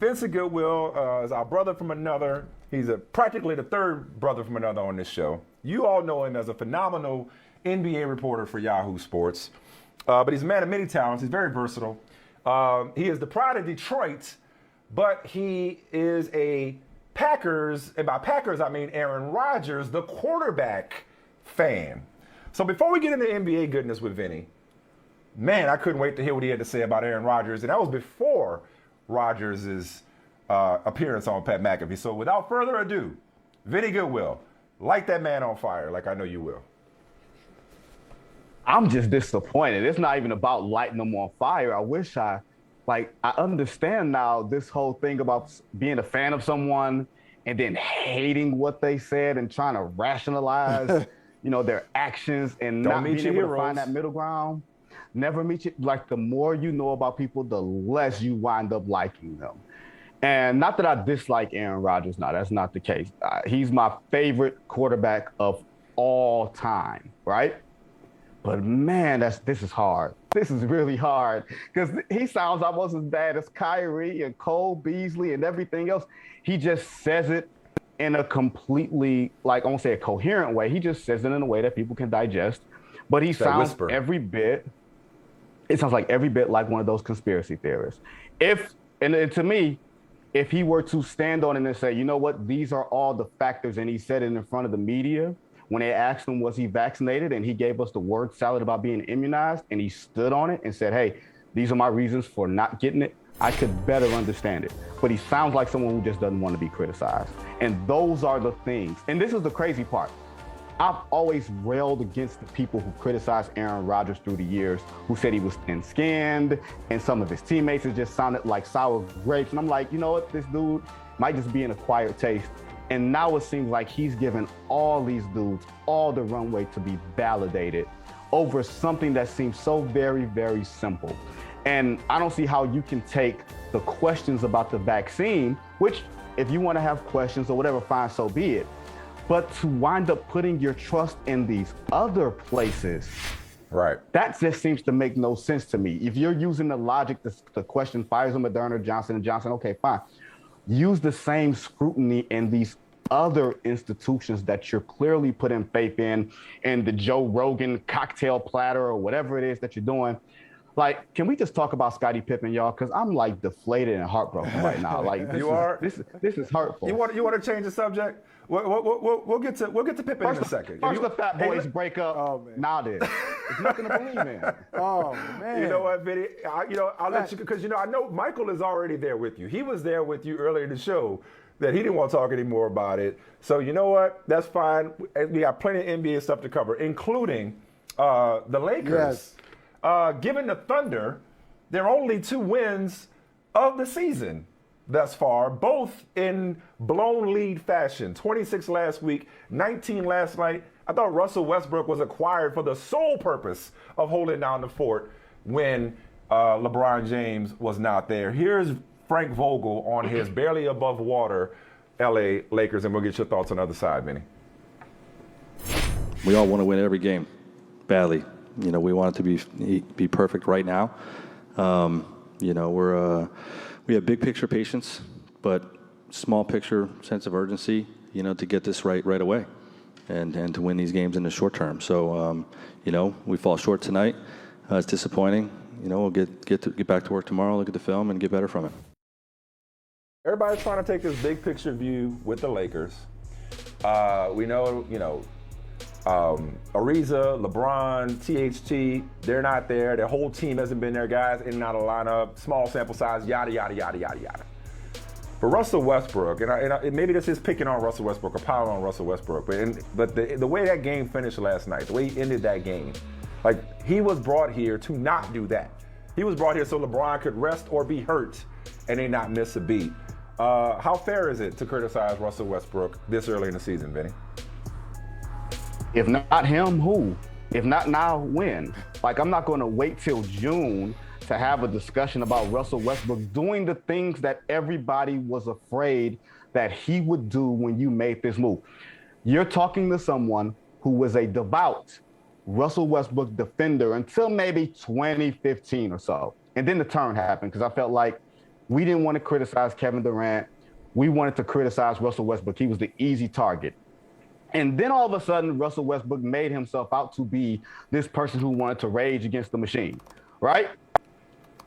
Vincent Goodwill is our brother from another. He's practically the third brother from another on this show. You all know him as a phenomenal NBA reporter for Yahoo Sports. But he's a man of many talents. He's very versatile. He is the pride of Detroit, but he is a Packers, and by Packers I mean Aaron Rodgers, the quarterback fan. So before we get into NBA goodness with Vinny, man, I couldn't wait to hear what he had to say about Aaron Rodgers, and that was before Rodgers' appearance on Pat McAfee. So without further ado, Vinny Goodwill, light that man on fire like I know you will. I'm just disappointed. It's not even about lighting them on fire. I understand now this whole thing about being a fan of someone and then hating what they said and trying to rationalize, their actions and not being able to find that middle ground. Never meet you. Like, the more you know about people, the less you wind up liking them. And not that I dislike Aaron Rodgers. No, that's not the case. He's my favorite quarterback of all time, right? But man, this is hard. This is really hard because he sounds almost as bad as Kyrie and Cole Beasley and everything else. He just says it in a completely, I won't say a coherent way. He just says it in a way that people can digest. But he sounds every bit. It sounds like every bit like one of those conspiracy theorists. And to me, if he were to stand on it and say, you know what, these are all the factors, and he said it in front of the media. When they asked him, was he vaccinated? And he gave us the word salad about being immunized, and he stood on it and said, hey, these are my reasons for not getting it. I could better understand it. But he sounds like someone who just doesn't want to be criticized. And those are the things. And this is the crazy part. I've always railed against the people who criticized Aaron Rodgers through the years, who said he was thin-skinned, and some of his teammates, it just sounded like sour grapes. And I'm like, you know what? This dude might just be an acquired taste. And now it seems like he's given all these dudes all the runway to be validated over something that seems so very, very simple. And I don't see how you can take the questions about the vaccine, which if you want to have questions or whatever, fine, so be it. But to wind up putting your trust in these other places, right? That just seems to make no sense to me. If you're using the logic, the question, Pfizer, Moderna, Johnson & Johnson, okay, fine. Use the same scrutiny in these other institutions that you're clearly putting faith in the Joe Rogan cocktail platter or whatever it is that you're doing. Like, can we just talk about Scottie Pippen, y'all? Because I'm like deflated and heartbroken right now. Like, this is hurtful. You want to change the subject? We'll get to Pippen in a second. First the Fat Boys break up. Oh, now this. It's nothing to believe in. Oh man. You know what, Vinny? I'll let you, because I know Michael is already there with you. He was there with you earlier in the show that he didn't want to talk anymore about it. So you know what? That's fine. We got plenty of NBA stuff to cover, including the Lakers. Yes. Given the Thunder, they're only 2 wins of the season thus far, both in blown lead fashion. 26 last week, 19 last night. I thought Russell Westbrook was acquired for the sole purpose of holding down the fort when LeBron James was not there. Here's Frank Vogel on his barely above water LA Lakers, and we'll get your thoughts on the other side, Vinny. We all want to win every game badly. We want it to be perfect right now. We have big picture patience, but small picture sense of urgency, to get this right away and to win these games in the short term. So, we fall short tonight. It's disappointing. We'll get back to work tomorrow, look at the film, and get better from it. Everybody's trying to take this big picture view with the Lakers. We know, Ariza, LeBron, THT, they're not there. Their whole team hasn't been there, guys, in and out of lineup, small sample size, yada, yada, yada, yada, yada. For Russell Westbrook, and maybe this is picking on Russell Westbrook or piling on Russell Westbrook, but the way that game finished last night, the way he ended that game, he was brought here to not do that. He was brought here so LeBron could rest or be hurt and they not miss a beat. How fair is it to criticize Russell Westbrook this early in the season, Vinny? If not him, who? If not now, when? I'm not going to wait till June to have a discussion about Russell Westbrook doing the things that everybody was afraid that he would do when you made this move. You're talking to someone who was a devout Russell Westbrook defender until maybe 2015 or so. And then the turn happened because I felt like We didn't want to criticize Kevin Durant. We wanted to criticize Russell Westbrook. He was the easy target. And then all of a sudden, Russell Westbrook made himself out to be this person who wanted to rage against the machine, right?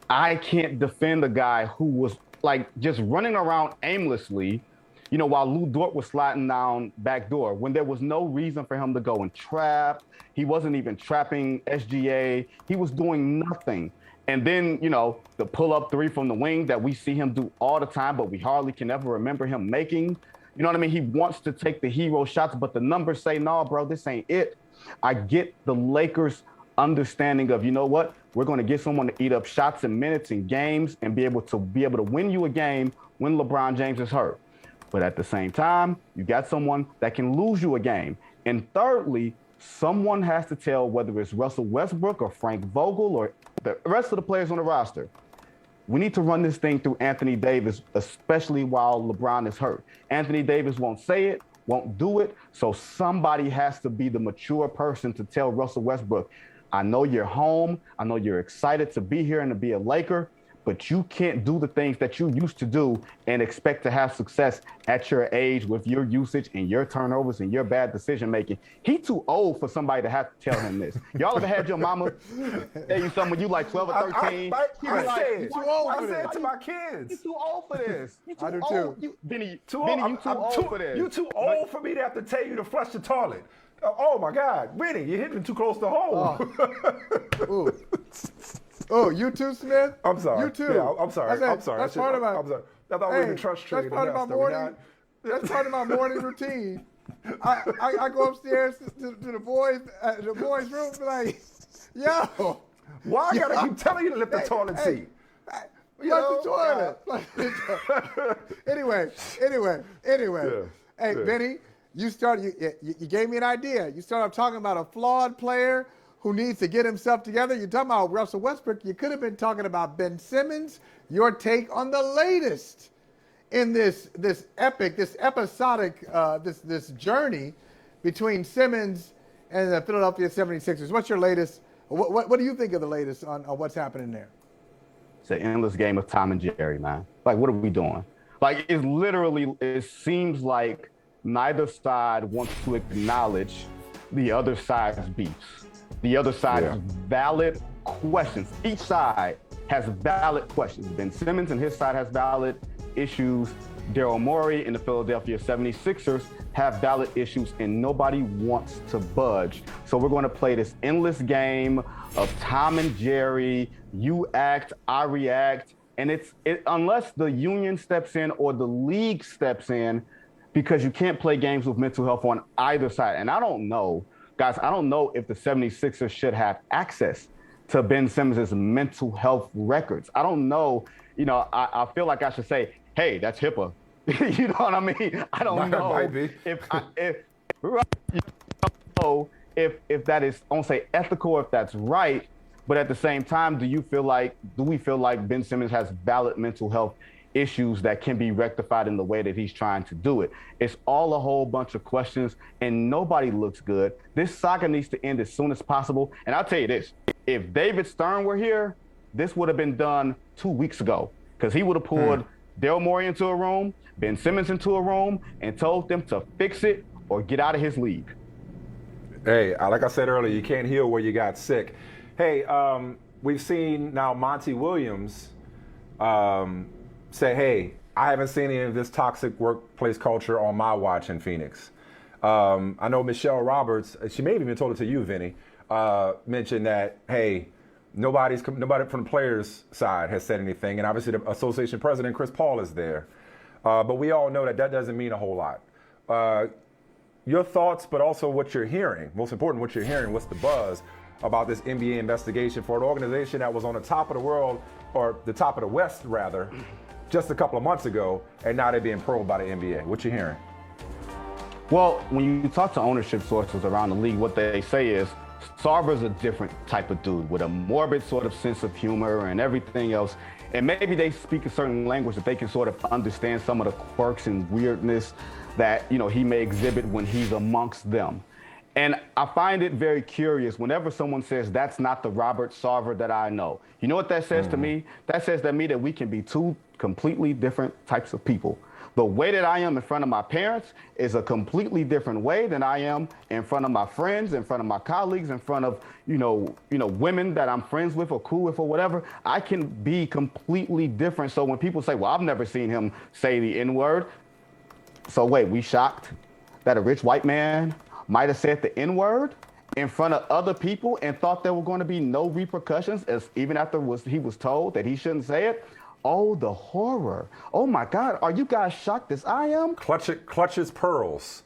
I can't defend a guy who was like just running around aimlessly, you know, while Lou Dort was sliding down back door when there was no reason for him to go and trap. He wasn't even trapping SGA. He was doing nothing. And then, you know, the pull-up three from the wing that we see him do all the time, but we hardly can ever remember him making. You know what I mean? He wants to take the hero shots, but the numbers say, no, bro, this ain't it. I get the Lakers' understanding of, you know what? We're going to get someone to eat up shots and minutes and games and be able to win you a game when LeBron James is hurt. But at the same time, you got someone that can lose you a game. And thirdly, someone has to tell whether it's Russell Westbrook or Frank Vogel or the rest of the players on the roster. We need to run this thing through Anthony Davis, especially while LeBron is hurt. Anthony Davis won't say it, won't do it. So somebody has to be the mature person to tell Russell Westbrook, I know you're home. I know you're excited to be here and to be a Laker, but you can't do the things that you used to do and expect to have success at your age with your usage and your turnovers and your bad decision making. He too old for somebody to have to tell him this. Y'all ever had your mama tell you something when you like 12 or 13? I say it to my You kids. too old for this. You too I do old. too. Benny, you too I'm old for this. You too old for me to have to tell you to flush the toilet. Oh my God, Benny, you're hitting too close to home. Ooh. Oh, you too, Smith? I'm sorry. You too. Yeah, I'm sorry. I'm sorry. That's part of my. I'm sorry. I thought we were in trust trade. That's part of my morning. That's part of my morning routine. I go upstairs to the boys' room, and be like, yo. Why I gotta keep telling you to lift the toilet seat? Flush the toilet. Anyway. Yeah. Hey, Yeah. Benny, you gave me an idea. You started talking about a flawed player who needs to get himself together. You're talking about Russell Westbrook. You could have been talking about Ben Simmons. Your take on the latest in this episodic journey between Simmons and the Philadelphia 76ers. What's your latest? What do you think of the latest on what's happening there? It's an endless game of Tom and Jerry, man. Like, what are we doing? Like, it seems like neither side wants to acknowledge the other side's beefs, the other side's valid questions. Each side has valid questions. Ben Simmons and his side has valid issues. Daryl Morey and the Philadelphia 76ers have valid issues, and nobody wants to budge. So we're going to play this endless game of Tom and Jerry. You act, I react. And unless the union steps in or the league steps in, because you can't play games with mental health on either side. And I don't know, guys, I don't know if the 76ers should have access to Ben Simmons' mental health records. I don't know, I feel like I should say, hey, that's HIPAA. You know what I mean? I don't know Might be. if that is, I won't say ethical, or if that's right. But at the same time, do we feel like Ben Simmons has valid mental health issues that can be rectified in the way that he's trying to do it? It's all a whole bunch of questions, and nobody looks good. This saga needs to end as soon as possible. And I'll tell you this, if David Stern were here, this would have been done 2 weeks ago, because he would have pulled Daryl Morey into a room, Ben Simmons into a room, and told them to fix it or get out of his league. Hey, like I said earlier, you can't heal where you got sick. Hey, we've seen now Monty Williams say, hey, I haven't seen any of this toxic workplace culture on my watch in Phoenix. I know Michelle Roberts, she may have even told it to you, Vinny, mentioned that, hey, nobody from the players' side has said anything. And obviously the association president, Chris Paul, is there. But we all know that doesn't mean a whole lot. Your thoughts, but also what you're hearing. Most important, what you're hearing. What's the buzz about this NBA investigation for an organization that was on the top of the world, or the top of the West, rather, just a couple of months ago, and now they're being probed by the NBA? What you hearing? Well, when you talk to ownership sources around the league, what they say is Sarver's a different type of dude with a morbid sort of sense of humor and everything else. And maybe they speak a certain language that they can sort of understand some of the quirks and weirdness that, he may exhibit when he's amongst them. And I find it very curious whenever someone says that's not the Robert Sarver that I know. You know what that says to me? That says to me that we can be two completely different types of people. The way that I am in front of my parents is a completely different way than I am in front of my friends, in front of my colleagues, in front of, women that I'm friends with or cool with or whatever. I can be completely different. So when people say, well, I've never seen him say the N-word. So wait, we shocked that a rich white man might have said the N-word in front of other people and thought there were going to be no repercussions, as even after he was told that he shouldn't say it? Oh, the horror. Oh, my God. Are you guys shocked as I am? Clutches pearls.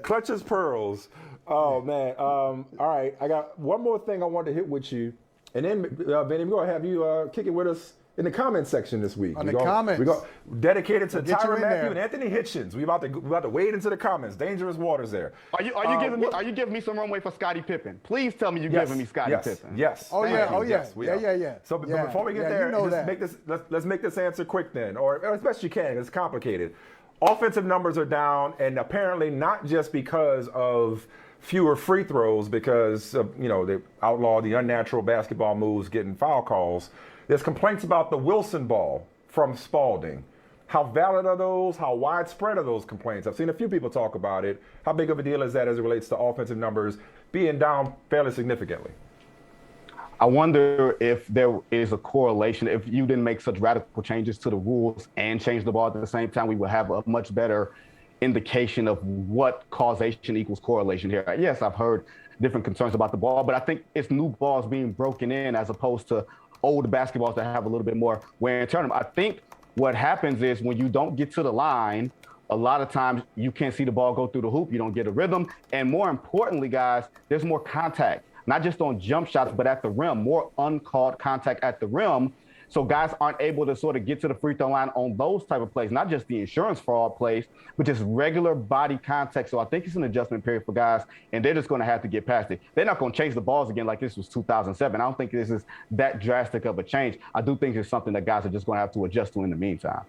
clutches pearls. Oh, man. All right. I got one more thing I wanted to hit with you. And then, Benny, we're going to have you kick it with us in the comment section this week. Comments. We go dedicated to We'll Tyrann Mathieu and Anthony Hitchens. We're about to wade into the comments. Dangerous waters there. Are you giving me some runway for Scottie Pippen? Please tell me you're giving me Scottie Pippen. Yes. Oh yeah. Yes, Yeah. So before we get there, let's make this answer quick then, or as best you can. It's complicated. Offensive numbers are down, and apparently not just because of fewer free throws, because they outlawed the unnatural basketball moves, getting foul calls. There's complaints about the Wilson ball from Spalding. How valid are those? How widespread are those complaints? I've seen a few people talk about it. How big of a deal is that as it relates to offensive numbers being down fairly significantly? I wonder if there is a correlation. If you didn't make such radical changes to the rules and change the ball at the same time, we would have a much better indication of what causation equals correlation here. Yes, I've heard different concerns about the ball, but I think it's new balls being broken in as opposed to old basketballs that have a little bit more wear and tear. I think what happens is when you don't get to the line, a lot of times you can't see the ball go through the hoop. You don't get a rhythm. And more importantly, guys, there's more contact, not just on jump shots, but at the rim, more uncalled contact at the rim. So guys aren't able to sort of get to the free throw line on those type of plays, not just the insurance fraud plays, but just regular body contact. So I think it's an adjustment period for guys, and they're just going to have to get past it. They're not going to change the balls again like this was 2007. I don't think this is that drastic of a change. I do think it's something that guys are just going to have to adjust to in the meantime.